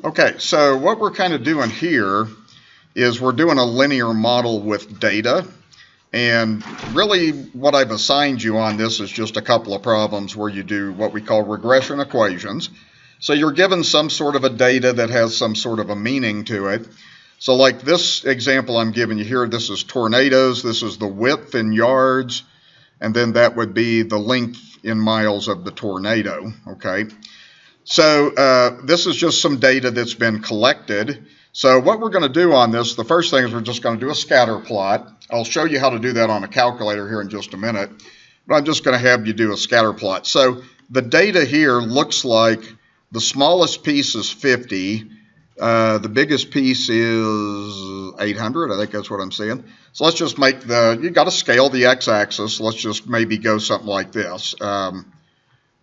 Okay, so what we're kind of doing here is we're doing a linear model with data. And really what I've assigned you on this is just a couple of problems where you do what we call regression equations. So you're given some sort of a data that has some sort of a meaning to it. So like this example I'm giving you here, this is tornadoes, this is the width in yards, and then that would be the length in miles of the tornado, okay? So this is just some data that's been collected. So what we're going to do on this, the first thing is we're just going to do a scatter plot. I'll show you how to do that on a calculator here in just a minute, but I'm just going to have you do a scatter plot. So the data here looks like the smallest piece is 50, the biggest piece is 800, I think that's what I'm saying. So let's just make you got to scale the x-axis. Let's just maybe go something like this.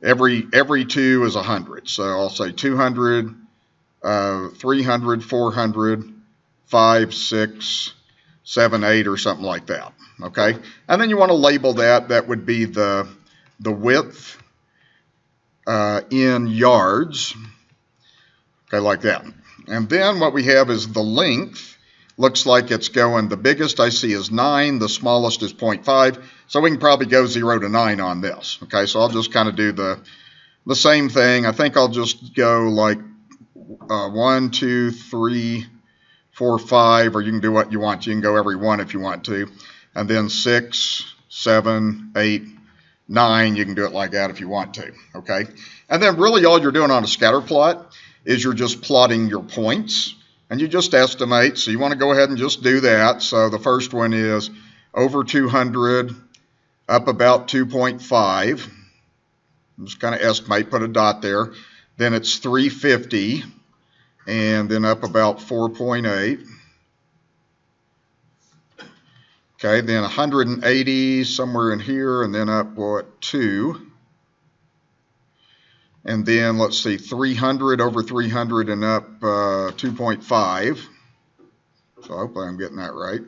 Every 2 is 100. So I'll say 200, 300, 400, 5, 6, 7, 8, or something like that. Okay, and then you want to label that. That would be the width in yards. Okay, like that. And then what we have is the length. Looks like it's going, the biggest I see is 9, the smallest is 0.5, so we can probably go 0 to 9 on this. Okay, so I'll just kind of do the same thing. I think I'll just go like 1, 2, 3, 4, 5, or you can do what you want. You can go every one if you want to. And then 6, 7, 8, 9, you can do it like that if you want to. Okay, and then really all you're doing on a scatter plot is you're just plotting your points. And you just estimate, so you want to go ahead and just do that. So the first one is over 200, up about 2.5. Just kind of estimate, put a dot there. Then it's 350, and then up about 4.8. Okay, then 180, somewhere in here, and then up, what, 2. And then, let's see, 300 over 300 and up 2.5. So hopefully I'm getting that right.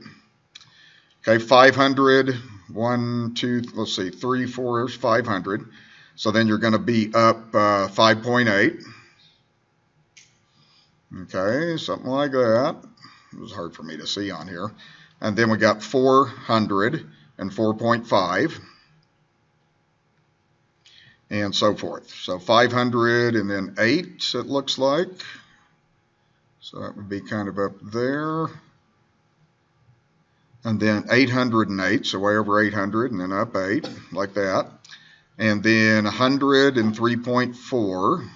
Okay, 500, 1, 2, let's see, 3, 4, there's 500. So then you're going to be up 5.8. Okay, something like that. It was hard for me to see on here. And then we got 400 and 4.5. And so forth. So 500 and then 8, it looks like. So that would be kind of up there. And then 808, so way over 800, and then up 8, like that. And then 100 and 3.4.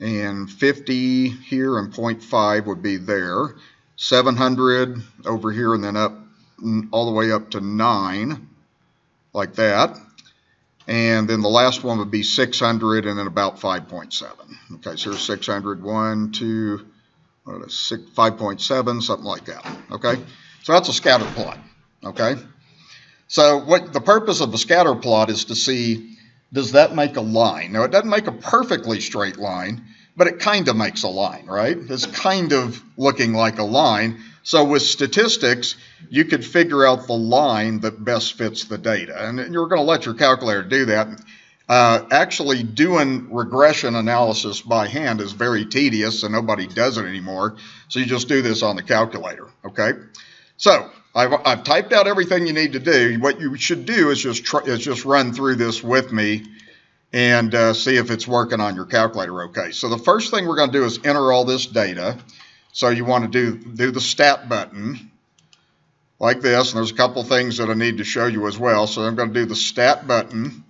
And 50 here and 0.5 would be there. 700 over here and then up all the way up to 9, like that. And then the last one would be 600 and then about 5.7. Okay, so here's 600, 1, 2, 5.7, something like that. Okay, so that's a scatter plot. Okay, so what the purpose of the scatter plot is to see, does that make a line? Now, it doesn't make a perfectly straight line, but it kind of makes a line, right? It's kind of looking like a line. So with statistics, you could figure out the line that best fits the data. And you're going to let your calculator do that. Actually doing regression analysis by hand is very tedious, and nobody does it anymore. So you just do this on the calculator, okay? So I've typed out everything you need to do. What you should do is just run through this with me and see if it's working on your calculator okay. So the first thing we're going to do is enter all this data. So you want to do the stat button like this, and there's a couple things that I need to show you as well. So I'm going to do the stat button,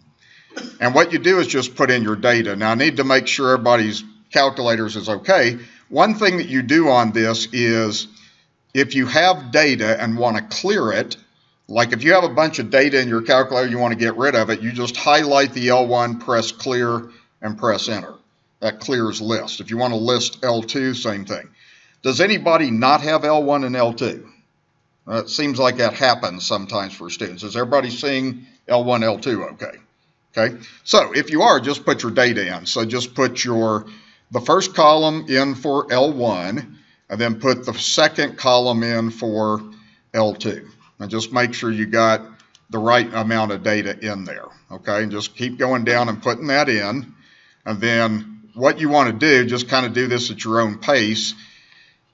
and what you do is just put in your data. Now I need to make sure everybody's calculators is okay. One thing that you do on this is if you have data and want to clear it, like if you have a bunch of data in your calculator, you want to get rid of it, you just highlight the L1, press clear, and press enter. That clears list. If you want to list L2, same thing. Does anybody not have L1 and L2? It seems like that happens sometimes for students. Is everybody seeing L1, L2 okay? Okay, so if you are, just put your data in. So just put the first column in for L1, and then put the second column in for L2. And just make sure you got the right amount of data in there, okay? And just keep going down and putting that in. And then what you want to do, just kind of do this at your own pace.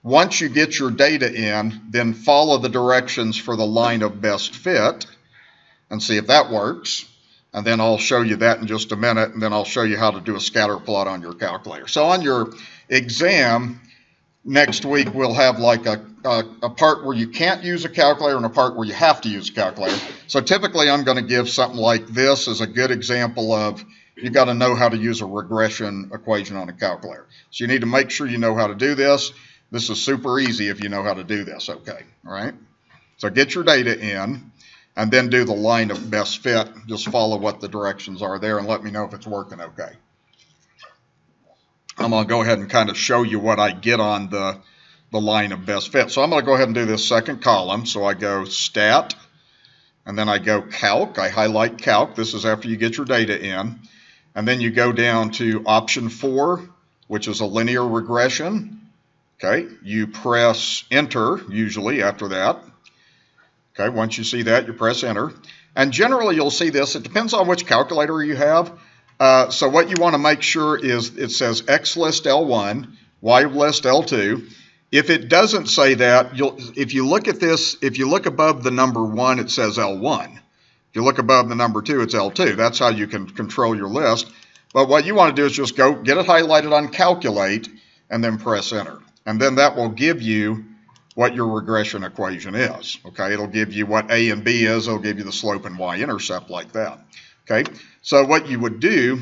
Once you get your data in, then follow the directions for the line of best fit and see if that works. And then I'll show you that in just a minute, and then I'll show you how to do a scatter plot on your calculator. So on your exam next week, we'll have like a part where you can't use a calculator and a part where you have to use a calculator. So typically I'm going to give something like this as a good example of you got to know how to use a regression equation on a calculator. So you need to make sure you know how to do this. This is super easy if you know how to do this, okay, all right? So get your data in, and then do the line of best fit. Just follow what the directions are there and let me know if it's working okay. I'm going to go ahead and kind of show you what I get on the line of best fit. So I'm going to go ahead and do this second column. So I go stat, and then I go calc. I highlight calc. This is after you get your data in. And then you go down to option 4, which is a linear regression. Okay, you press enter usually after that. Okay, once you see that, you press enter. And generally you'll see this. It depends on which calculator you have. So what you want to make sure is it says X list L1, Y list L2. If it doesn't say that, if you look at this, if you look above the number 1, it says L1. If you look above the number 2, it's L2. That's how you can control your list. But what you want to do is just go get it highlighted on calculate and then press enter. And then that will give you what your regression equation is. Okay, it'll give you what A and B is. It'll give you the slope and y-intercept like that. Okay, so what you would do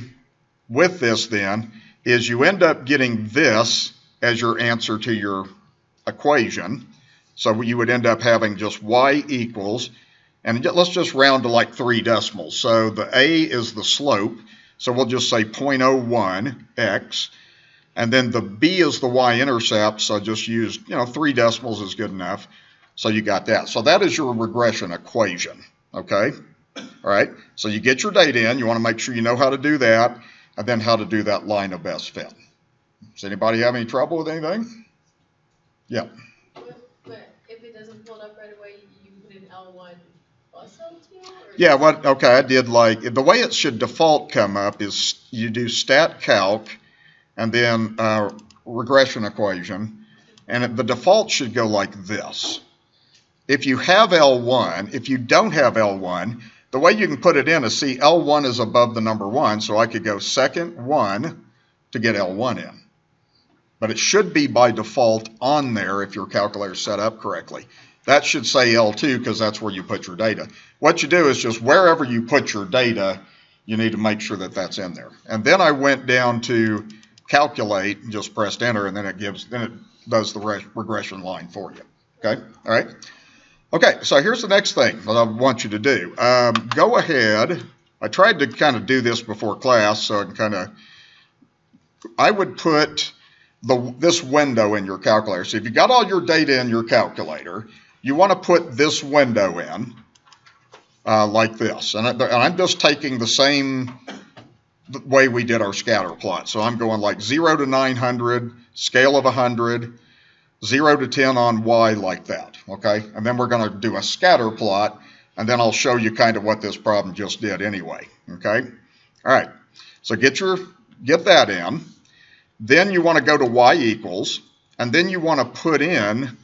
with this then is you end up getting this as your answer to your equation. So you would end up having just y equals, and let's just round to like 3 decimals. So the A is the slope, so we'll just say 0.01 x. And then the B is the y-intercept, so just use, 3 decimals is good enough. So you got that. So that is your regression equation, okay? All right, so you get your data in. You want to make sure you know how to do that, and then how to do that line of best fit. Does anybody have any trouble with anything? Yeah. But if it doesn't pull it up right away, you put in L1 plus L2? Yeah, okay, I did the way it should default come up is you do stat calc, and then regression equation, and the default should go like this. If you have L1, if you don't have L1, the way you can put it in is, see, L1 is above the number 1, so I could go second 1 to get L1 in. But it should be by default on there if your calculator is set up correctly. That should say L2 because that's where you put your data. What you do is just wherever you put your data, you need to make sure that that's in there. And then I went down to calculate and just pressed enter, and then it does the regression line for you. Okay, all right. Okay, so here's the next thing that I want you to do. Go ahead. I tried to kind of do this before class, so I would put this window in your calculator. So if you got all your data in your calculator, you want to put this window in like this. And I'm just taking the same the way we did our scatter plot. So I'm going like 0 to 900, scale of 100, 0 to 10 on Y like that, okay? And then we're going to do a scatter plot, and then I'll show you kind of what this problem just did anyway, okay? All right, so get that in. Then you want to go to Y equals, and then you want to put in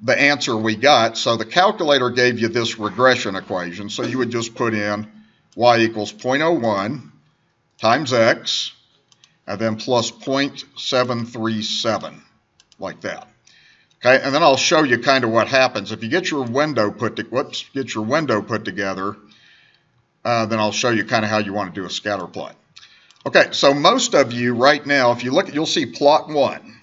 the answer we got. So the calculator gave you this regression equation, so you would just put in Y equals 0.01 times X, and then plus 0.737, like that. Okay, and then I'll show you kind of what happens. If you get your window put together, then I'll show you kind of how you want to do a scatter plot. Okay, so most of you right now, if you look, you'll see plot 1.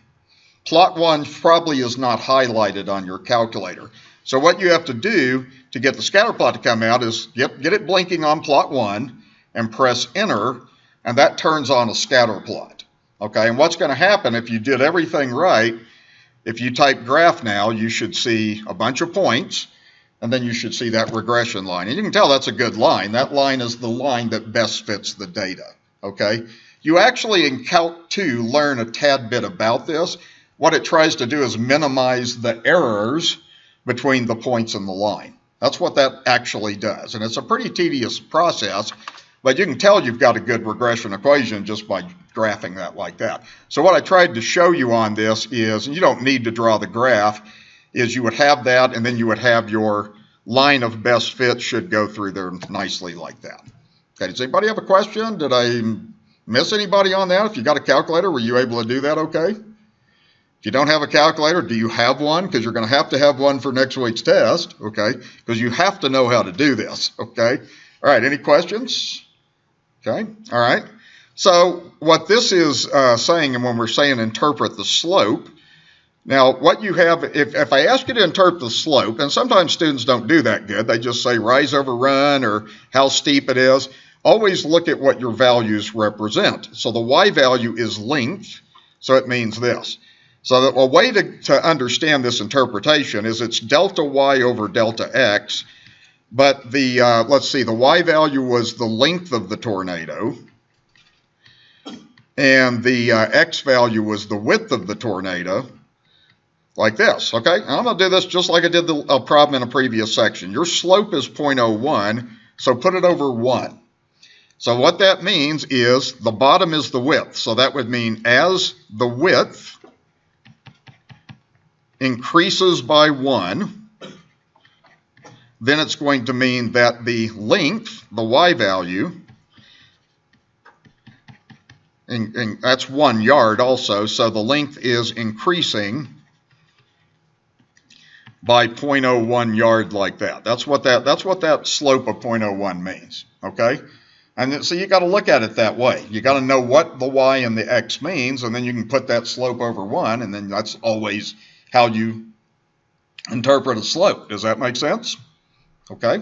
Plot 1 probably is not highlighted on your calculator. So what you have to do to get the scatter plot to come out is get it blinking on plot 1 and press enter, and that turns on a scatter plot. Okay, and what's going to happen if you did everything right, if you type graph now, you should see a bunch of points, and then you should see that regression line. And you can tell that's a good line. That line is the line that best fits the data. Okay, you actually in Calc 2 learn a tad bit about this. What it tries to do is minimize the errors between the points and the line. That's what that actually does. And it's a pretty tedious process, but you can tell you've got a good regression equation just by graphing that like that. So what I tried to show you on this is, and you don't need to draw the graph, is you would have that, and then you would have your line of best fit should go through there nicely like that. Okay, does anybody have a question? Did I miss anybody on that? If you got a calculator, were you able to do that okay? If you don't have a calculator, do you have one? Because you're going to have one for next week's test, okay? Because you have to know how to do this, okay? All right, any questions? Okay, all right. So what this is saying, and when we're saying interpret the slope, now what you have, if I ask you to interpret the slope, and sometimes students don't do that good, they just say rise over run or how steep it is, always look at what your values represent. So the y value is length, so it means this. So that a way to understand this interpretation is it's delta y over delta x, but the, let's see, the y value was the length of the tornado, and the x value was the width of the tornado, like this, okay? And I'm going to do this just like I did the problem in a previous section. Your slope is 0.01, so put it over 1. So what that means is the bottom is the width, so that would mean as the width increases by 1, then it's going to mean that the length, the y value, and that's 1 yard also, so the length is increasing by 0.01 yard like that. That's what that slope of 0.01 means, okay? And so you got to look at it that way. You got to know what the y and the x means, and then you can put that slope over 1, and then that's always how you interpret a slope. Does that make sense? Okay,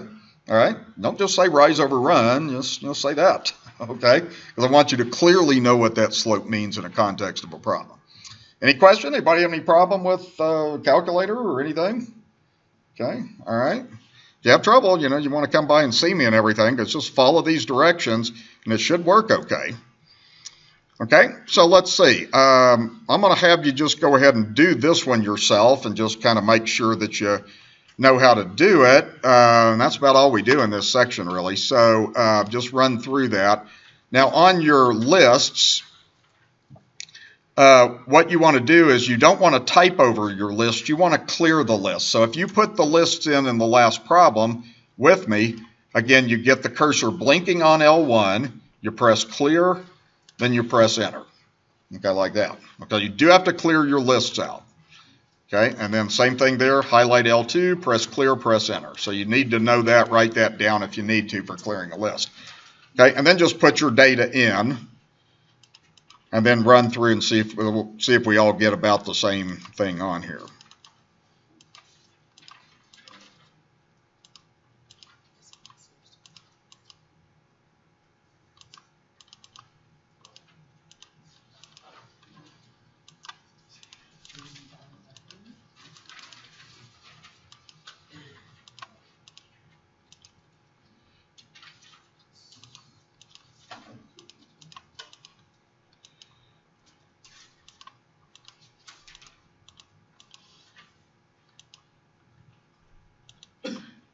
all right. Don't just say rise over run, just say that, okay? Because I want you to clearly know what that slope means in a context of a problem. Any question? Anybody have any problem with calculator or anything? Okay, all right. If you have trouble, you want to come by and see me and everything, because just follow these directions, and it should work okay. Okay, so let's see. I'm going to have you just go ahead and do this one yourself and just kind of make sure that you know how to do it. And that's about all we do in this section, really. So just run through that. Now, on your lists, what you want to do is you don't want to type over your list. You want to clear the list. So if you put the lists in the last problem with me, again, you get the cursor blinking on L1, you press clear, then you press enter, okay, like that. Okay, you do have to clear your lists out, okay, and then same thing there, highlight L2, press clear, press enter. So you need to know that, write that down if you need to for clearing a list, okay, and then just put your data in, and then run through and see if we all get about the same thing on here.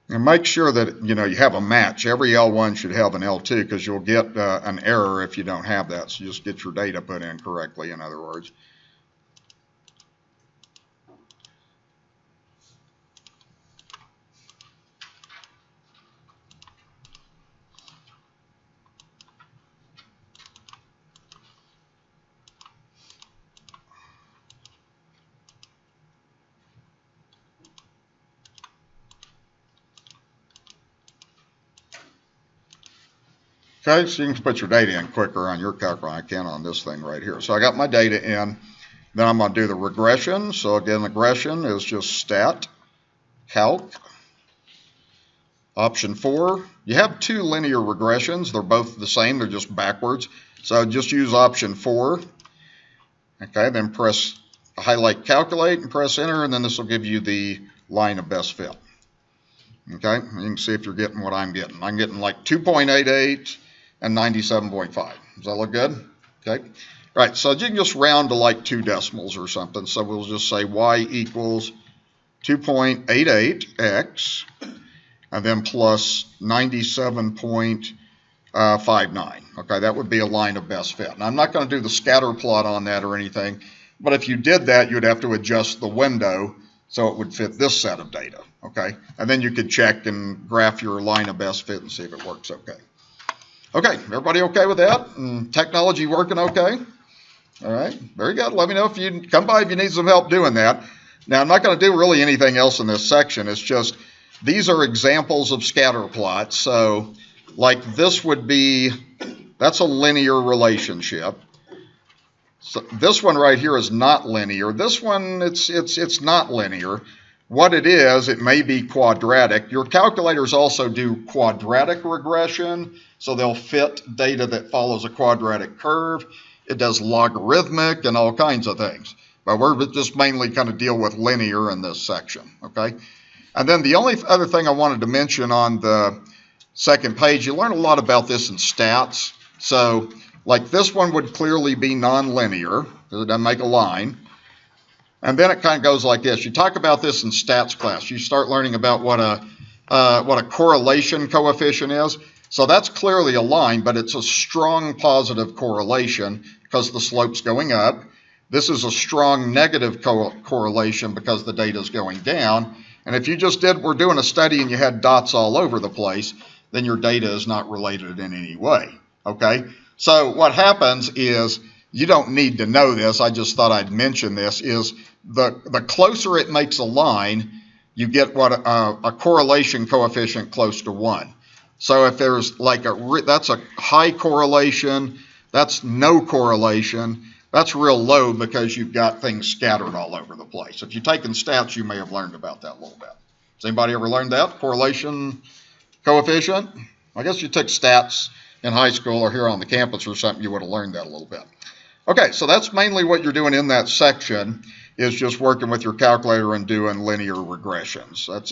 And make sure that you have a match. Every L1 should have an L2 because you'll get an error if you don't have that. So just get your data put in correctly, in other words. Okay, so you can put your data in quicker on your calculator. I can on this thing right here. So I got my data in. Then I'm going to do the regression. So again, regression is just stat, calc, option 4. You have 2 linear regressions. They're both the same. They're just backwards. So just use option 4. Okay, then highlight calculate and press enter, and then this will give you the line of best fit. Okay, you can see if you're getting what I'm getting. I'm getting like 2.88 and 97.5. Does that look good? Okay. All right, so you can just round to like 2 decimals or something. So we'll just say y equals 2.88x, and then plus 97.5 5.9. Okay, that would be a line of best fit. And I'm not going to do the scatter plot on that or anything, but if you did that, you'd have to adjust the window so it would fit this set of data. Okay, and then you could check and graph your line of best fit and see if it works okay. Okay, everybody okay with that? And technology working okay? All right, very good. Let me know if you come by if you need some help doing that. Now, I'm not going to do really anything else in this section. It's just these are examples of scatter plots. So like this would be, that's a linear relationship. So this one right here is not linear. This one, it's not linear. What it is, it may be quadratic. Your calculators also do quadratic regression, so they'll fit data that follows a quadratic curve. It does logarithmic and all kinds of things. But we're just mainly kind of deal with linear in this section, okay? And then the only other thing I wanted to mention on the second page, you learn a lot about this in stats. So like this one would clearly be nonlinear, because it doesn't make a line. And then it kind of goes like this. You talk about this in stats class. You start learning about what a correlation coefficient is. So that's clearly a line, but it's a strong positive correlation because the slope's going up. This is a strong negative correlation because the data is going down. And if you just were doing a study and you had dots all over the place, then your data is not related in any way. Okay? So what happens is, you don't need to know this, I just thought I'd mention this, is the closer it makes a line, you get what a correlation coefficient close to 1. So if there's like that's a high correlation, that's no correlation, that's real low because you've got things scattered all over the place. If you've taken stats, you may have learned about that a little bit. Has anybody ever learned that? Correlation coefficient? I guess you took stats in high school or here on the campus or something, you would have learned that a little bit. Okay, so that's mainly what you're doing in that section, is just working with your calculator and doing linear regressions. That's